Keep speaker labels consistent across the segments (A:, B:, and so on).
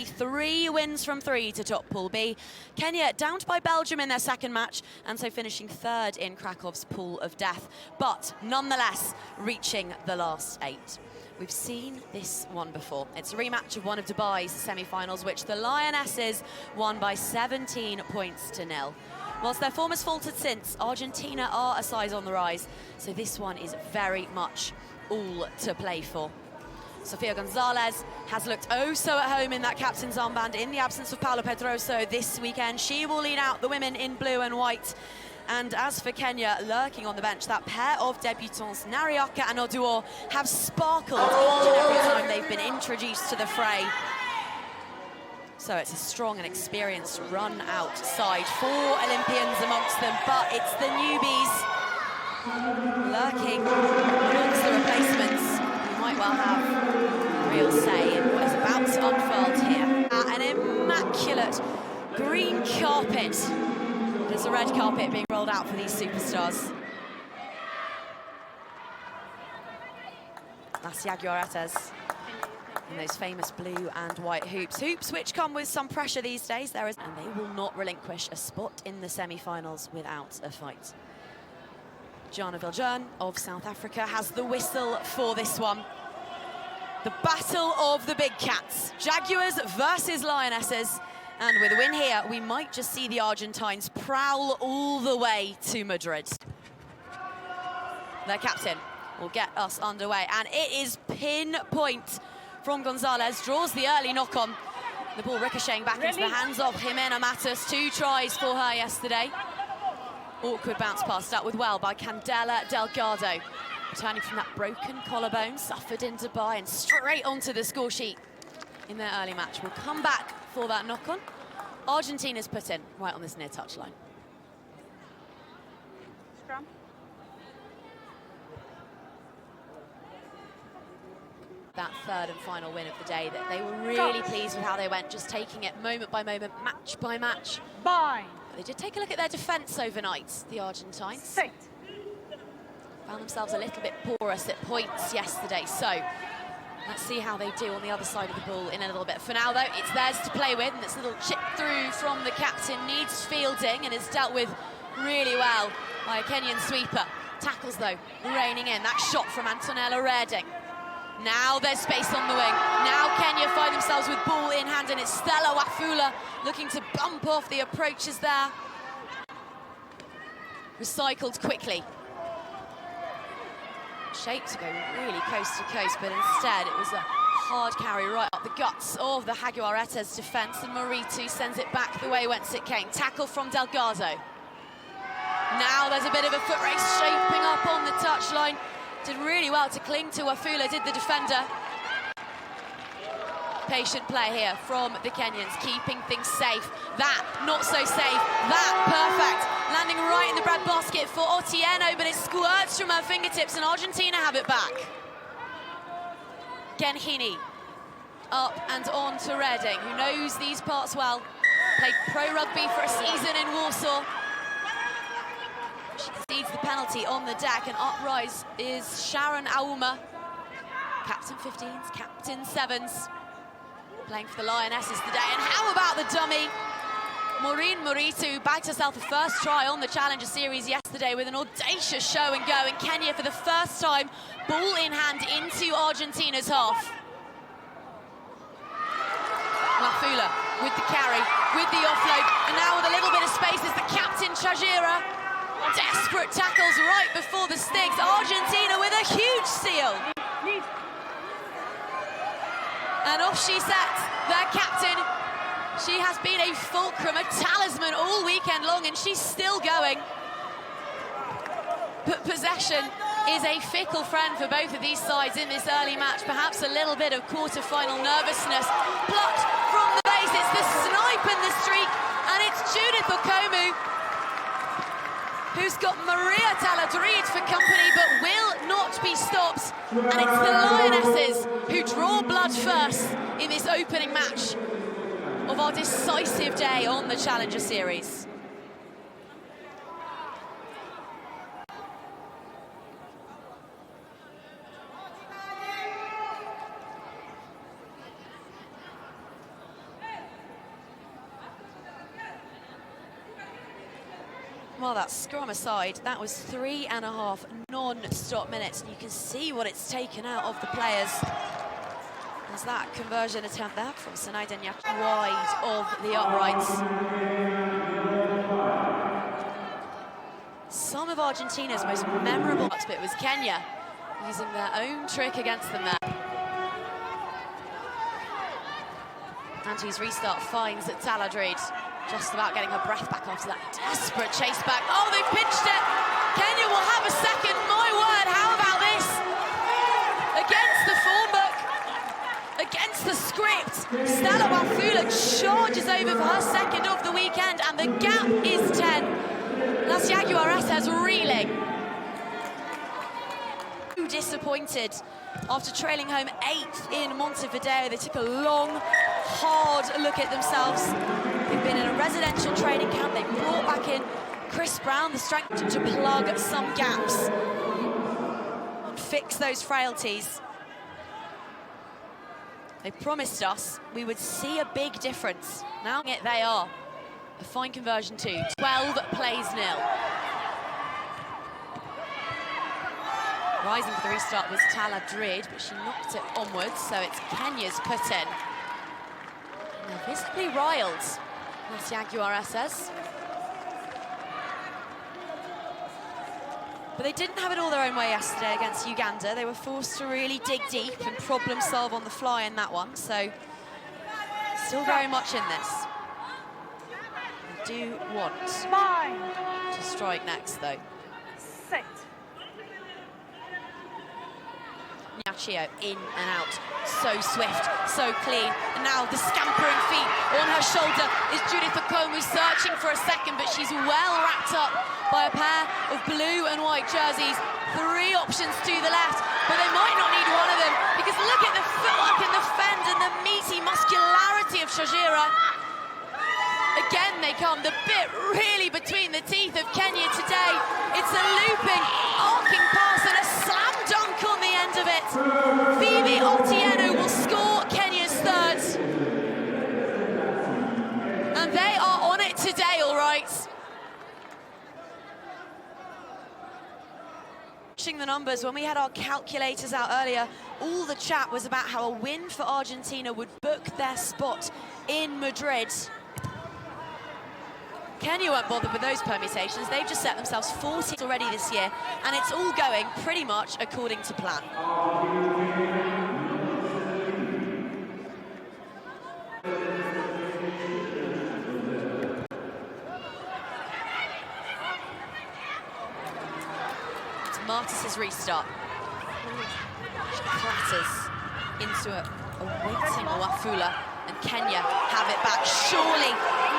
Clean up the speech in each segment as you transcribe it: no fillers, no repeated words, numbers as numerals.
A: 3 wins from 3 to top Pool B. Kenya downed by Belgium in their second match, and so finishing 3rd in Cracov's pool of death, but nonetheless reaching the last 8. We've seen this one before. It's a rematch of one of Dubai's semi-finals, which the Lionesses won by 17 points to 0. Whilst their form has faltered since, Argentina are a size on the rise, so this one is very much all to play for. Sofia Gonzalez has looked oh so at home in that captain's armband in the absence of Paula Pedroso this weekend. She will lead out the women in blue and white. And as for Kenya, lurking on the bench, that pair of debutants, Nariaka and Oduor, have sparkled each and every time they've been introduced to the fray. So it's a strong and experienced run outside, 4 Olympians amongst them, but it's the newbies lurking amongst the replacements. Might well have a real say in what is about to unfold here. An immaculate green carpet. There's a red carpet being rolled out for these superstars. That's Yaguaretés in those famous blue and white hoops. Hoops which come with some pressure these days, and they will not relinquish a spot in the semi-finals without a fight. Jana Viljoen of South Africa has the whistle for this one. The battle of the big cats. Jaguars versus Lionesses. And with a win here, we might just see the Argentines prowl all the way to Madrid. Their captain will get us underway. And it is pinpoint from Gonzalez. Draws the early knock-on. The ball ricocheting back into the hands of Jimena Matus. 2 tries for her yesterday. Awkward bounce pass start with well by Candela Delgado. Returning from that broken collarbone, suffered in Dubai, and straight onto the score sheet in their early match. We'll come back for that knock-on. Argentina's put in right on this near touchline.
B: Scrum.
A: That 3rd and final win of the day, that they were really pleased with how they went, just taking it moment by moment, match by match.
B: Bind.
A: They did take a look at their defence overnight, the Argentines.
B: Sit.
A: Found themselves a little bit porous at points yesterday, so let's see how they do on the other side of the ball in a little bit. For now, though, it's theirs to play with, and this little chip through from the captain needs fielding and is dealt with really well by a Kenyan sweeper. Tackles, though, raining in. That shot from Antonella Rearding. Now there's space on the wing. Now Kenya find themselves with ball in hand, and it's Stella Wafula looking to bump off the approaches there. Recycled quickly. Shape to go really coast to coast, but instead it was a hard carry right up the guts of the Yaguaretés defence, and Maritu sends it back the way whence it came. Tackle from Delgado. Now there's a bit of a foot race shaping up on the touchline. Did really well to cling to Wafula, did the defender. Patient play here from the Kenyans, keeping things safe. That, not so safe. That, perfect. Landing right in the breadbasket for Otieno, but it squirts from her fingertips, and Argentina have it back. Genhini up and on to Rearding, who knows these parts well. Played pro rugby for a season in Warsaw. She concedes the penalty on the deck, and uprise is Sharon Auma. Captain 15s, captain 7s. Playing for the Lionesses today. And how about the dummy? Maureen Maritu bagged herself a first try on the Challenger Series yesterday with an audacious show and go. And Kenya, for the first time, ball in hand into Argentina's half. Wafula with the carry, with the offload, and now with a little bit of space is the captain, Chajira. Desperate tackles right before the sticks. Argentina with a huge steal. And off she sets, their captain. She has been a fulcrum, a talisman all weekend long, and she's still going. But possession is a fickle friend for both of these sides in this early match. Perhaps a little bit of quarter-final nervousness. Plucked from the base, it's the snipe in the streak, and it's Judith Okomu, who's got Maria Taladrid for company, but will not be stopped. And it's the Lionesses who draw blood first in this opening match of our decisive day on the Challenger Series. Well, that scrum aside, that was 3.5 non-stop minutes, and you can see what it's taken out of the players. There's that conversion attempt there from Sinaida Nyak wide of the uprights. Some of Argentina's most memorable bit was Kenya, using their own trick against them there. Anti's restart finds Taladrid, just about getting her breath back after that desperate chase back. Oh, they've pinched it! Kenya will have a second, my word, how about this? Against the form book, against the script, Stella Wafula charges over for her second of the weekend, and the gap is 10. Las Yaguaretés reeling. Disappointed after trailing home 8th in Montevideo. They took a long, hard look at themselves. They've been in a residential training camp. They brought back in Chris Brown, the strength to plug some gaps and fix those frailties. They promised us we would see a big difference. Now they are. A fine conversion too. 12 plays 0. Rising for the restart was Taladrid, but she knocked it onwards, so it's Kenya's put in. Now visibly riled, Las Yaguaretés. But they didn't have it all their own way yesterday against Uganda. They were forced to really dig deep and problem solve on the fly in that one, so still very much in this. They do want to strike next, though.
B: Set.
A: Nyachio in and out, so swift, so clean, and now the scampering feet on her shoulder is Judith Okomu searching for a second, but she's well wrapped up by a pair of blue and white jerseys. 3 options to the left, but they might not need one of them, because look at the footwork in the fend and the meaty muscularity of Shajira. Again they come, the bit really between the teeth of Kenya today. It's a looping, arcing pass and a slam dunk on the end of it. Phoebe Otieno will score Kenya's 3rd. And they are on it today, all right. Watching the numbers, when we had our calculators out earlier, all the chat was about how a win for Argentina would book their spot in Madrid. Kenya weren't bothered with those permutations. They've just set themselves 40 already this year, and it's all going pretty much according to plan. It's Martis' restart. She clatters into a waiting Wafula, and Kenya have it back. Surely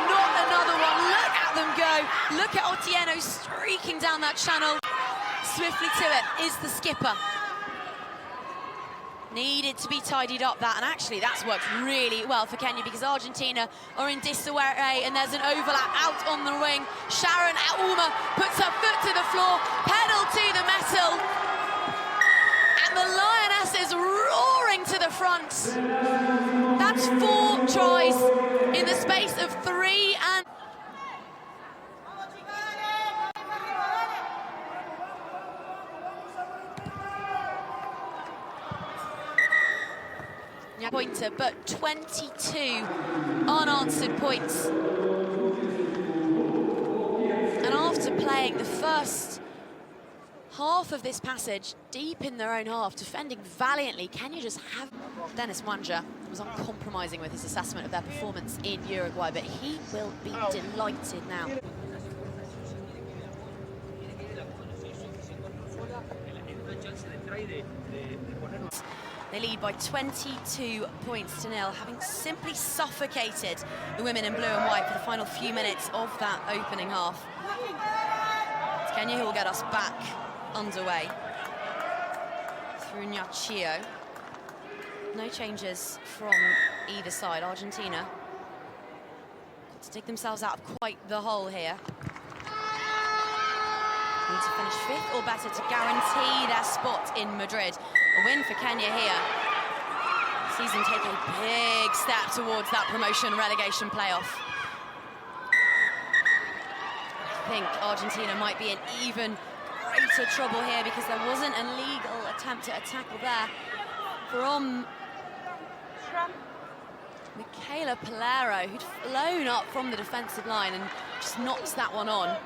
A: not another one. Look at them go. Look at Otieno streaking down that channel. Swiftly to it is the skipper. Needed to be tidied up that, and actually that's worked really well for Kenya, because Argentina are in disarray and there's an overlap out on the wing. Sharon Aouma puts her foot to the floor, pedal to the metal, and the Lioness is roaring to the front. That's 4 tries in the space of 3, and pointer, but 22 unanswered points. And after playing the first half of this passage deep in their own half, defending valiantly, Kenya just have... Dennis Mwanja was uncompromising with his assessment of their performance in Uruguay, but he will be delighted now. They lead by 22 points to 0, having simply suffocated the women in blue and white for the final few minutes of that opening half. It's Kenya who will get us back underway through Nyachio. No changes from either side. Argentina got to dig themselves out of quite the hole here. Need to finish 5th or better to guarantee their spot in Madrid. A win for Kenya here. Season take a big step towards that promotion relegation playoff. think Argentina might be in even greater trouble here because there wasn't a legal attempt at a tackle there from Michaela Palero, who'd flown up from the defensive line and just knocks that one on.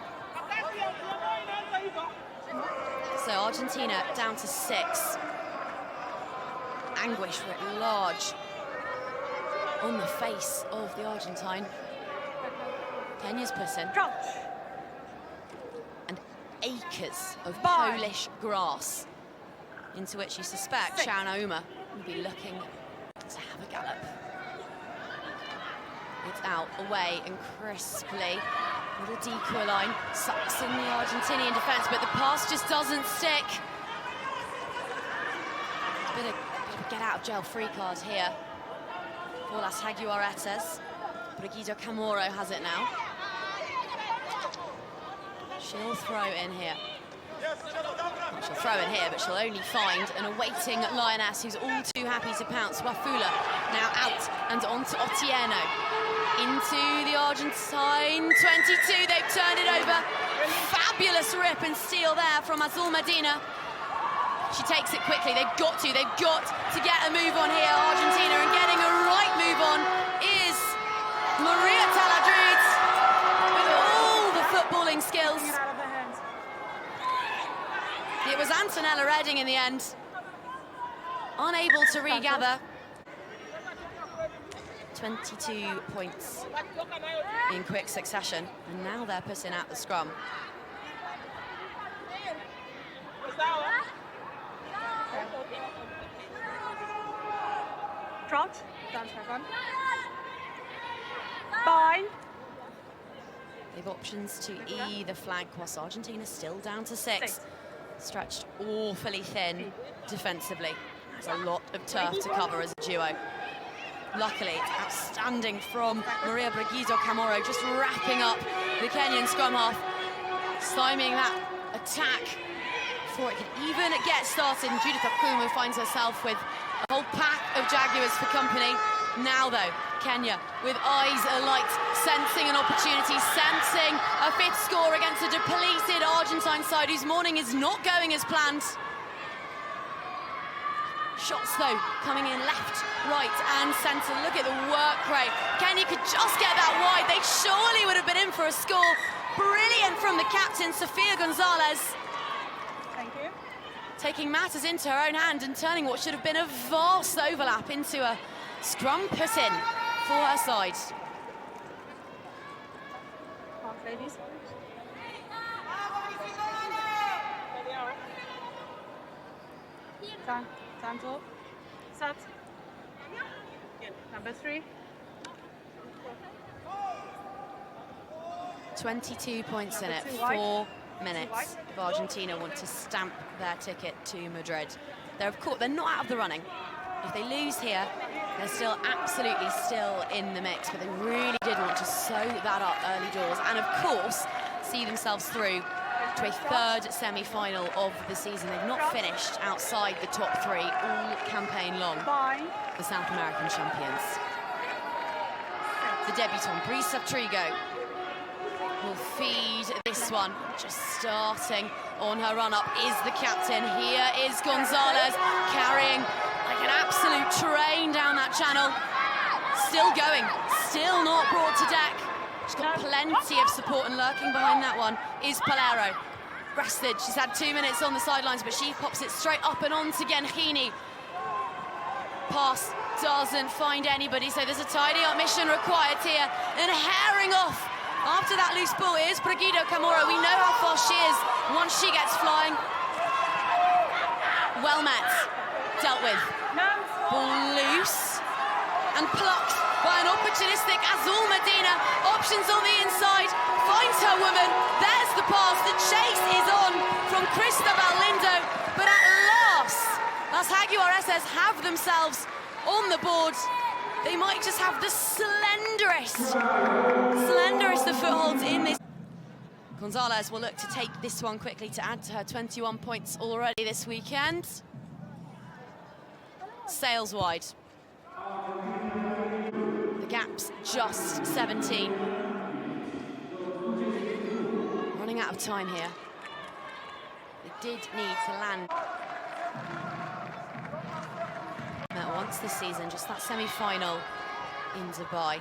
A: So Argentina down to 6. Anguish writ large on the face of the Argentine. Kenya's pushing. And acres of Polish grass into which you suspect Shauna Uma will be looking to have a gallop. It's out, away, and crisply. Little decoy line sucks in the Argentinian defence, but the pass just doesn't stick. A bit of a get-out-of-jail-free card here for Las Yaguaretés. Brigida Camoro has it now. She'll throw in here. Well, she'll throw in here, but she'll only find an awaiting lioness who's all too happy to pounce. Wafula now out and on to Otieno. Into the Argentine 22, they've turned it over. Fabulous rip and steal there from Azul Medina. She takes it quickly, they've got to get a move on here, Argentina, and getting a right move on is Maria Taladrid with all the footballing skills. It was Antonella Redding in the end, unable to regather. 22 points in quick succession, and now they're putting out the scrum.
B: Trot, bye.
A: They've options to either flank, whilst Argentina's still down to 6. Stretched awfully thin defensively. There's a lot of turf to cover as a duo. Luckily, it's outstanding from Maria Brigida Camoro, just wrapping up the Kenyan scrum half, stymieing that attack before it could even get started. And Judith Akumu finds herself with a whole pack of Jaguars for company. Now, though, Kenya with eyes alight, sensing an opportunity, sensing a 5th score against a depleted Argentine side whose morning is not going as planned. Shots, though, coming in left, right, and centre. Look at the work rate. Kenya could just get that wide. They surely would have been in for a score. Brilliant from the captain, Sofia Gonzalez.
B: Thank you.
A: Taking matters into her own hand and turning what should have been a vast overlap into a scrum put-in for her side.
B: Ladies. Santo. Sat. Number 3.
A: 22 points in it, 4 minutes if Argentina want to stamp their ticket to Madrid. They're not out of the running. If they lose here, they're still absolutely still in the mix, but they really did want to sew that up early doors and, of course, see themselves through to a 3rd semi-final of the season. They've not finished outside the top 3 all campaign long. The South American champions. The debutant, Brisa Trigo, will feed this one. Just starting on her run-up is the captain. Here is Gonzalez carrying like an absolute train down that channel. Still going, still not brought to deck. She's got plenty of support, and lurking behind that one is Palero. Rested, she's had 2 minutes on the sidelines, but she pops it straight up and on to Genghini. Pass doesn't find anybody, so there's a tidy up mission required here. And herring off after that loose ball is Brigida Camoro. We know how fast she is once she gets flying. Well met, dealt with. Ball loose and plucked by an opportunistic Azul Medina. Options on the inside, finds her woman. There's the pass, the chase is on from Cristabel Lindo. But at last, Las Yaguaretés have themselves on the board. They might just have the slenderest of footholds in this. Gonzalez will look to take this one quickly to add to her 21 points already this weekend. Sails wide. The gap's just 17. running out of time here. They did need to land. Met once this season, just that semi-final in Dubai.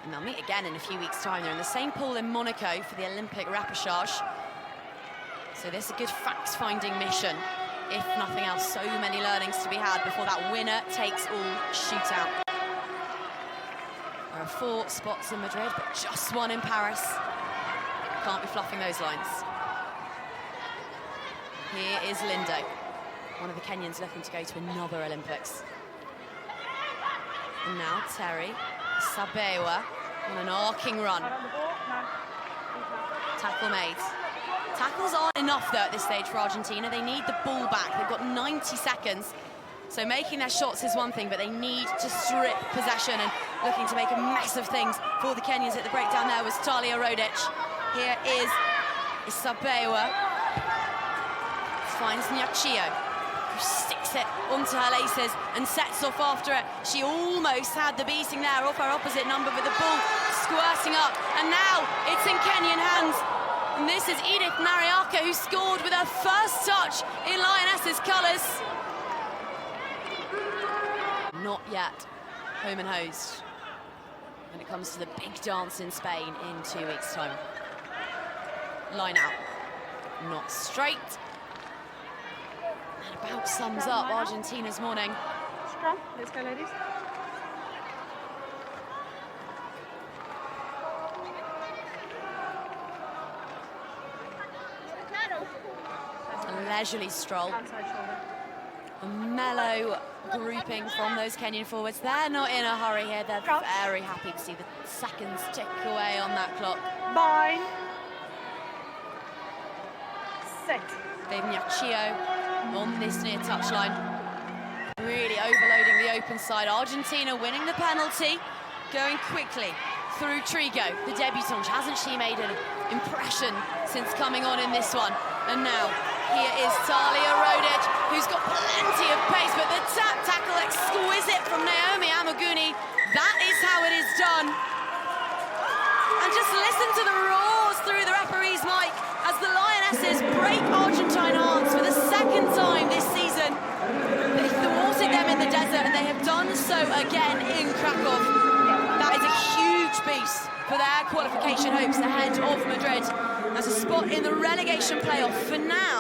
A: And they'll meet again in a few weeks' time. They're in the same pool in Monaco for the Olympic repechage. So this is a good fact-finding mission. If nothing else, so many learnings to be had before that winner-takes-all shootout. There are 4 spots in Madrid, but just 1 in Paris. Can't be fluffing those lines. Here is Lindo, one of the Kenyans looking to go to another Olympics. And now Terry Sabewa on an arcing run. Tackle made. Tackles aren't enough, though, at this stage for Argentina. They need the ball back. They've got 90 seconds. So making their shots is one thing, but they need to strip possession and looking to make a mess of things for the Kenyans. At the breakdown there was Talia Rodic. Here is Sabewa. Finds Nyachio, who sticks it onto her laces and sets off after it. She almost had the beating there off her opposite number, but the ball squirting up. And now it's in Kenyan hands. And this is Edith Nariaka, who scored with her first touch in Lionesses colours. Not yet home and hosed when it comes to the big dance in Spain in 2 weeks' time. Line out, not straight. That about sums up Argentina's morning.
B: Strong. Let's go, ladies.
A: A leisurely stroll.
B: Outside shoulder.
A: A mellow grouping from those Kenyan forwards. They're not in a hurry here. They're very happy to see the seconds tick away on that clock.
B: Bind. Set.
A: Dave Nyachio on this near touchline. Really overloading the open side. Argentina winning the penalty. Going quickly through Trigo, the debutante. Hasn't she made an impression since coming on in this one? And now, here is Talia Rodic, who's got plenty of pace, but the tap tackle exquisite from Naomi Amaguni. That is how it is done. And just listen to the roars through the referee's mic as the Lionesses break Argentine hearts for the 2nd time this season. They thwarted them in the desert, and they have done so again in Krakow. That is a huge boost for their qualification hopes ahead of Madrid as a spot in the relegation playoff for now.